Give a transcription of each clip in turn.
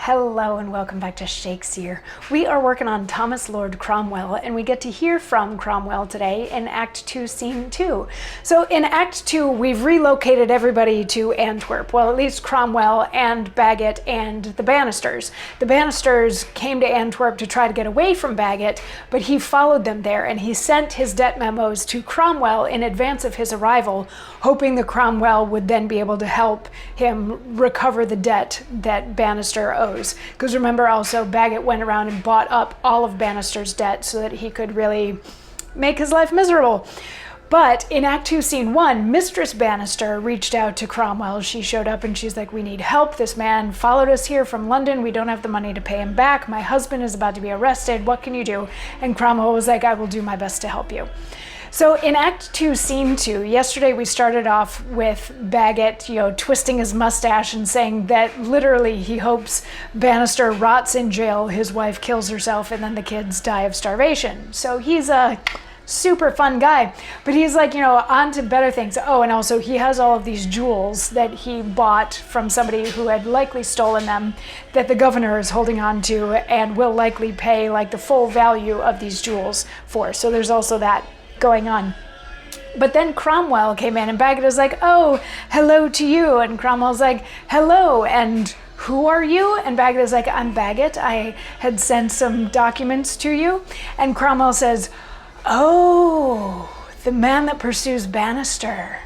Hello and welcome back to Shakesyear. We are working on Thomas Lord Cromwell, and we get to hear from Cromwell today in Act 2, Scene 2. So in Act 2, we've relocated everybody to Antwerp. Well, at least Cromwell and Bagot and the Bannisters. The Bannisters came to Antwerp to try to get away from Bagot, but he followed them there, and he sent his debt memos to Cromwell in advance of his arrival, hoping that Cromwell would then be able to help him recover the debt that Bannister owed. Because remember also, Bagot went around and bought up all of Bannister's debt so that he could really make his life miserable. But in Act 2, Scene 1, Mistress Bannister reached out to Cromwell. She showed up and she's like, "We need help. This man followed us here from London. We don't have the money to pay him back. My husband is about to be arrested. What can you do?" And Cromwell was like, "I will do my best to help you." So in Act 2, Scene 2, yesterday we started off with Bagot, twisting his mustache and saying that literally he hopes Bannister rots in jail, his wife kills herself, and then the kids die of starvation. So he's a super fun guy, but he's like, on to better things. Oh, and also he has all of these jewels that he bought from somebody who had likely stolen them that the governor is holding on to and will likely pay like the full value of these jewels for. So there's also that going on. But then Cromwell came in and Bagot is like, "Oh, hello to you." And Cromwell's like, "Hello, and who are you?" And Bagot is like, "I'm Bagot. I had sent some documents to you." And Cromwell says, "Oh, the man that pursues Bannister.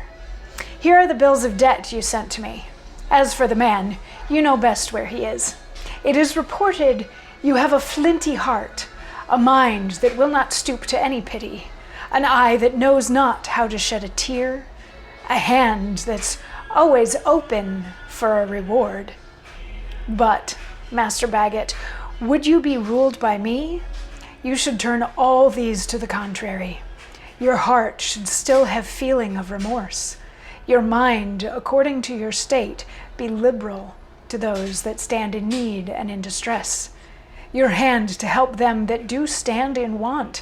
Here are the bills of debt you sent to me. As for the man, you know best where he is. It is reported you have a flinty heart, a mind that will not stoop to any pity, an eye that knows not how to shed a tear, a hand that's always open for a reward. But, Master Bagot, would you be ruled by me? You should turn all these to the contrary. Your heart should still have feeling of remorse. Your mind, according to your state, be liberal to those that stand in need and in distress. Your hand to help them that do stand in want,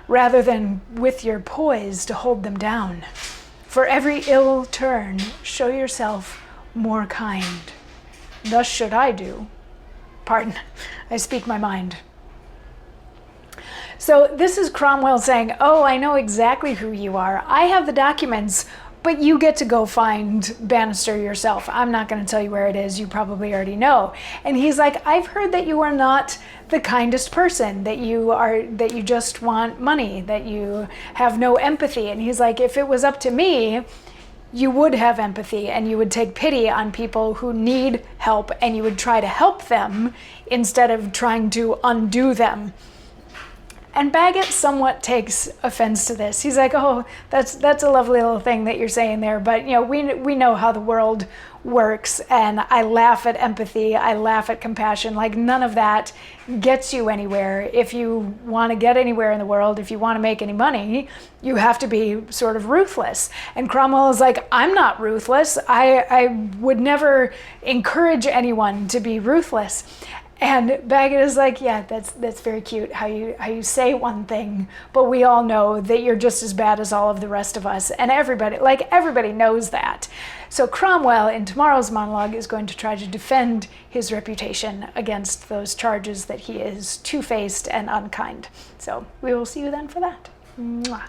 rather than with your poise to hold them down. For every ill turn, show yourself more kind. Thus should I do. Pardon, I speak my mind." So this is Cromwell saying, "Oh, I know exactly who you are. I have the documents, but you get to go find Bannister yourself. I'm not going to tell you where it is. You probably already know." And he's like, "I've heard that you are not the kindest person, that you just want money, that you have no empathy." And he's like, "If it was up to me, you would have empathy and you would take pity on people who need help and you would try to help them instead of trying to undo them." And Bagot somewhat takes offense to this. He's like, "Oh, that's a lovely little thing that you're saying there, but we know how the world works, and I laugh at empathy, I laugh at compassion. Like, none of that gets you anywhere. If you want to get anywhere in the world, if you want to make any money, you have to be sort of ruthless." And Cromwell is like, "I'm not ruthless. I would never encourage anyone to be ruthless." And Bagot is like, "Yeah, that's very cute how you say one thing, but we all know that you're just as bad as all of the rest of us, and everybody knows that." So Cromwell in tomorrow's monologue is going to try to defend his reputation against those charges that he is two-faced and unkind. So we will see you then for that. Mwah.